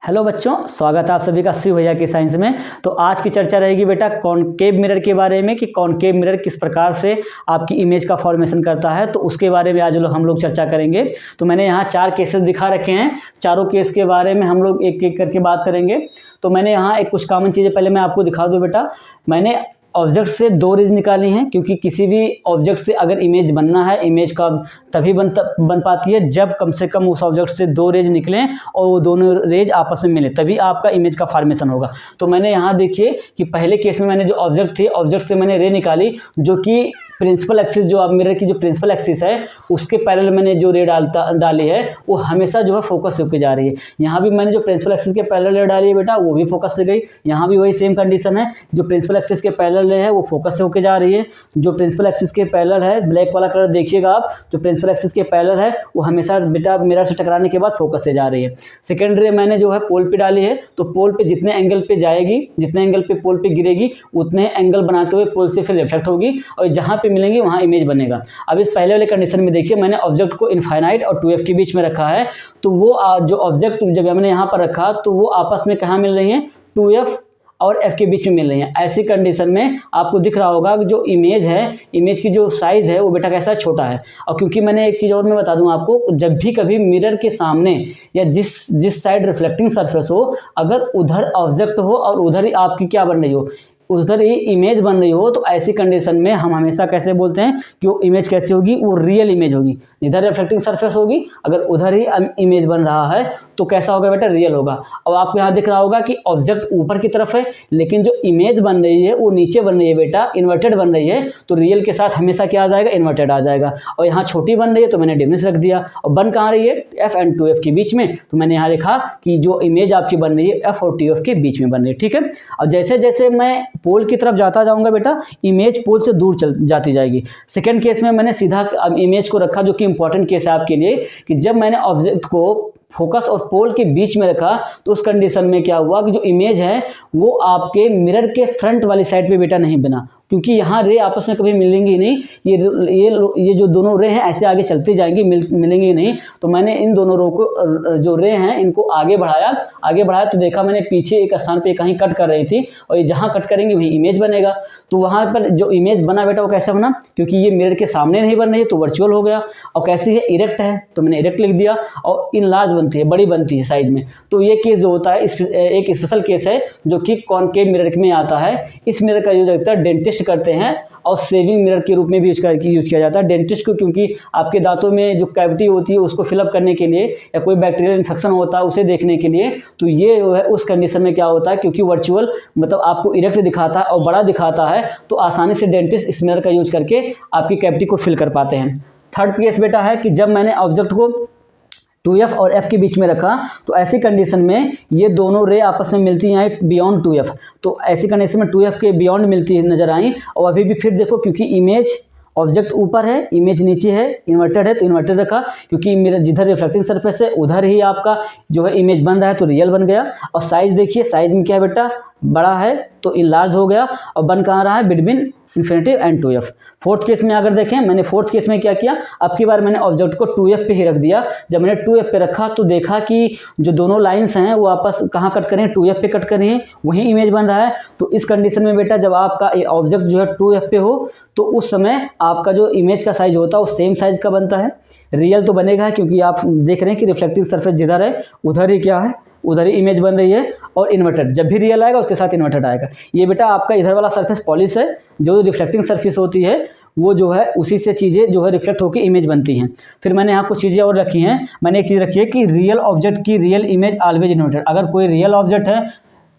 Hello बच्चों, स्वागत है आप सभी का शिव भैया की साइंस में। तो आज की चर्चा रहेगी बेटा कॉनकेव मिरर के बारे में कि कॉनकेव मिरर किस प्रकार से आपकी इमेज का फॉर्मेशन करता है। तो उसके बारे में आज हम लोग चर्चा करेंगे। तो मैंने यहाँ 4 केसेस दिखा रखे हैं। चारों केस के बारे में हम लोग एक एक करके बात करेंगे। तो मैंने यहाँ कुछ कॉमन चीज़ें पहले मैं आपको दिखा दूँ बेटा। मैंने ऑब्जेक्ट से 2 रेज निकाली हैं, क्योंकि किसी भी ऑब्जेक्ट से अगर इमेज बनना है, इमेज का तभी बन पाती है जब कम से कम उस ऑब्जेक्ट से 2 रेज निकलें और वो दोनों रेज आपस में मिले, तभी आपका इमेज का फॉर्मेशन होगा। तो मैंने यहाँ देखिए कि पहले केस में मैंने जो ऑब्जेक्ट थी, ऑब्जेक्ट से मैंने रे निकाली जो कि प्रिंसिपल एक्सिस, जो आप मिरर की जो प्रिंसिपल एक्सिस है उसके पैरेलल मैंने जो रे डाली है वो हमेशा जो है फोकस होकर जा रही है। यहाँ भी मैंने जो प्रिंसिपल एक्सिस के पैरेलल रे डाली है बेटा वो भी फोकस से गई। यहाँ भी वही सेम कंडीशन है, जो प्रिंसिपल एक्सिस के पैरेलल रे है वो फोकस से होकर जा रही है। जो प्रिंसिपल एक्सिस के पैरेलल है, ब्लैक वाला कलर देखिएगा आप, जो प्रिंसिपल एक्सिस के पैरेलल है वो हमेशा बेटा मिरर से टकराने के बाद फोकस से जा रही है। सेकेंड रे मैंने जो है पोल पे डाली है, तो पोल पे जितने एंगल पे जाएगी, जितने एंगल पे पोल पे गिरेगी उतने एंगल बनाते हुए पोल से फिर रिफ्लेक्ट होगी और जहाँ पे मिलेंगी वहाँ इमेज बनेगा। अब इस पहले वाले कंडीशन में देखिए मैंने ऑब्जेक्ट को इनफाइनाइट और 2f के बीच में रखा है। तो वो जो ऑब्जेक्ट जब मैंने यहाँ पर रखा तो वो आपस में कहाँ मिल रही हैं, 2f और f के बीच में मिल रही है। ऐसी कंडीशन में आपको दिख रहा होगा कि जो इमेज है, इमेज की जो साइज़ है वो बेटा कैसा छोटा है। और क्योंकि मैंने एक चीज़ और मैं बता दूं आपको, जब भी कभी मिरर के सामने या जिस साइड रिफ्लेक्टिंग सरफेस हो, अगर उधर ऑब्जेक्ट हो और उधर ही आपकी क्या बन रही हो, उधर ही इमेज बन रही हो, तो ऐसी कंडीशन में हम हमेशा कैसे बोलते हैं कि वो इमेज कैसी होगी, वो रियल इमेज होगी। इधर रिफ्लेक्टिंग सरफेस होगी, अगर उधर ही इमेज बन रहा है तो कैसा होगा बेटा, रियल होगा। अब आपको यहाँ दिख रहा होगा कि ऑब्जेक्ट ऊपर की तरफ है लेकिन जो इमेज बन रही है वो नीचे बन रही है बेटा, इन्वर्टेड बन रही है। तो रियल के साथ हमेशा क्या आ जाएगा, इन्वर्टेड आ जाएगा। और यहाँ छोटी बन रही है तो मैंने डिमिनिश रख दिया। और बन कहाँ रही है, f एंड 2f के बीच में। तो मैंने यहाँ लिखा कि जो इमेज आपकी बन रही है f और 2f के बीच में बन रही है। ठीक है। और जैसे जैसे मैं पोल की तरफ जाता जाऊंगा बेटा, इमेज पोल से दूर चल जाती जाएगी। सेकंड केस में मैंने सीधा इमेज को रखा, जो कि इंपॉर्टेंट केस है आपके लिए, कि जब मैंने ऑब्जेक्ट को फोकस और पोल के बीच में रखा तो उस कंडीशन में क्या हुआ कि जो इमेज है वो आपके मिरर के फ्रंट वाली साइड पे बेटा नहीं बना, क्योंकि यहाँ रे आपस में कभी मिलेंगी नहीं। ये जो दोनों रे हैं ऐसे आगे चलती जाएंगी, मिलेंगी नहीं। तो मैंने इन दोनों रो को, जो रे हैं, इनको आगे बढ़ाया तो देखा मैंने पीछे एक स्थान पे कहीं कट कर रही थी और ये जहाँ कट करेंगे वहीं इमेज बनेगा। तो वहाँ पर जो इमेज बना बेटा वो कैसे बना, क्योंकि ये मिरर के सामने नहीं बन रही है तो वर्चुअल हो गया। और कैसी है, इरेक्ट है, तो मैंने इरेक्ट लिख दिया। और इन लार्ज बनती है, बड़ी बनती है साइज में। तो ये केस जो होता है एक स्पेशल केस है जो कि कॉनकेव मिरर में आता है। इस मिरर का यूज होता है डेंटिस्ट करते हैं और सेविंग मिरर के रूप में भी यूज किया जाता है। डेंटिस्ट को, क्योंकि आपके दांतों में जो कैविटी होती है उसको फिलअप करने के लिए या कोई बैक्टीरियल इन्फेक्शन होता है उसे देखने के लिए। तो ये जो है उस कंडीशन में क्या होता है, क्योंकि वर्चुअल मतलब आपको इरेक्ट दिखाता है और बड़ा दिखाता है, तो आसानी से डेंटिस्ट इस मिरर का यूज करके आपकी कैविटी को फिल कर पाते हैं। थर्ड केस बेटा है कि जब मैंने ऑब्जेक्ट को 2f और f के बीच में रखा तो ऐसी कंडीशन में ये दोनों रे आपस में मिलती हैं बियॉन्ड 2f। तो ऐसी कंडीशन में 2f के बियॉन्ड मिलती नजर आई। और अभी भी फिर देखो, क्योंकि इमेज ऑब्जेक्ट ऊपर है, इमेज नीचे है, इन्वर्टेड है तो इन्वर्टेड रखा, क्योंकि मेरा जिधर रिफ्लेक्टिंग सरफेस है उधर ही आपका जो है इमेज बन रहा है तो रियल बन गया। और साइज देखिए, साइज में क्या है बेटा, बड़ा है तो इनलार्ज हो गया। और बन कहाँ रहा है, between infinity and 2f। Fourth case में अगर देखें, मैंने फोर्थ केस में क्या किया, अब की बार मैंने ऑब्जेक्ट को 2f पे ही रख दिया। जब मैंने 2f पे रखा तो देखा कि जो दोनों लाइंस हैं वो आपस कहाँ कट करें, 2f पे कट करें हैं, वहीं इमेज बन रहा है। तो इस कंडीशन में बेटा जब आपका ऑब्जेक्ट जो है 2f पे हो तो उस समय आपका जो इमेज का साइज होता है वो सेम साइज का बनता है। रियल तो बनेगा, क्योंकि आप देख रहे हैं कि रिफ्लेक्टिंग सरफेस जिधर है उधर ही क्या है, उधर ही इमेज बन रही है। और इन्वर्टेड, जब भी रियल आएगा उसके साथ इन्वर्टेड आएगा। ये बेटा आपका इधर वाला सरफेस पॉलिश है, जो रिफ्लेक्टिंग सरफेस होती है वो जो है उसी से चीज़ें जो है रिफ्लेक्ट होकर इमेज बनती हैं। फिर मैंने यहाँ कुछ चीज़ें और रखी हैं। मैंने एक चीज़ रखी है कि रियल ऑब्जेक्ट की रियल इमेज ऑलवेज इन्वर्टेड। अगर कोई रियल ऑब्जेक्ट है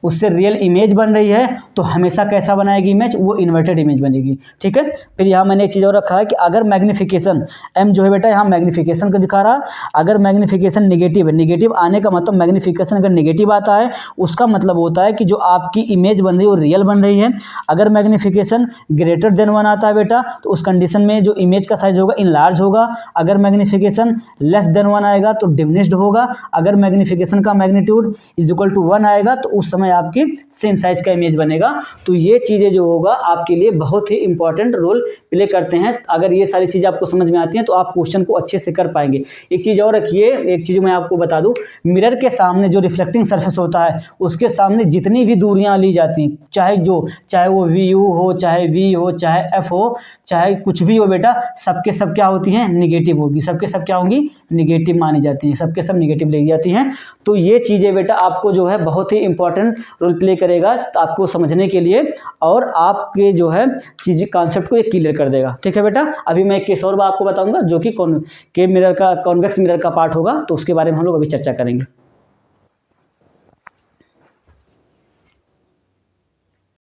उससे रियल इमेज बन रही है तो हमेशा कैसा बनाएगी इमेज, वो इन्वर्टेड इमेज बनेगी। ठीक है। फिर यहाँ मैंने एक चीज़ और रखा है कि अगर मैग्निफिकेशन m जो है बेटा यहाँ मैग्निफिकेशन को दिखा रहा, अगर मैग्निफिकेशन निगेटिव है, निगेटिव आने का मतलब मैग्निफिकेशन अगर निगेटिव आता है उसका मतलब होता है कि जो आपकी इमेज बन रही है वो रियल बन रही है। अगर मैग्निफिकेशन ग्रेटर देन 1 आता है बेटा तो उस कंडीशन में जो इमेज का साइज होगा इनलार्ज होगा। अगर मैग्निफिकेशन लेस देन 1 आएगा तो डिमिनिश्ड होगा। अगर मैग्निफिकेशन का मैग्नीट्यूड इज इक्वल टू 1 आएगा तो उस समय में आपकी सेम साइज का इमेज बनेगा। तो ये चीज़ें जो होगा आपके लिए बहुत ही इंपॉर्टेंट रोल प्ले करते हैं। अगर ये सारी चीज़ें आपको समझ में आती हैं तो आप क्वेश्चन को अच्छे से कर पाएंगे। एक चीज़ और रखिए, एक चीज़ मैं आपको बता दूं, मिरर के सामने जो रिफ्लेक्टिंग सरफेस होता है उसके सामने जितनी भी दूरियां ली जाती हैं, चाहे वो VU हो, चाहे V हो, चाहे F हो, चाहे कुछ भी हो बेटा, सबके सब क्या होती हैं, निगेटिव होगी। सबके सब क्या होंगी, निगेटिव मानी जाती हैं, सबके सब निगेटिव ली जाती हैं। तो ये चीज़ें बेटा आपको जो है बहुत ही इंपॉर्टेंट रोल प्ले करेगा आपको समझने के लिए, और आपके जो है चीज़ कॉन्सेप्ट को ये क्लियर कर देगा। ठीक है बेटा, अभी मैं एक केस और आपको बताऊंगा जो कि कॉन्वेक्स मिरर का पार्ट होगा, तो उसके बारे में हम लोग अभी चर्चा करेंगे।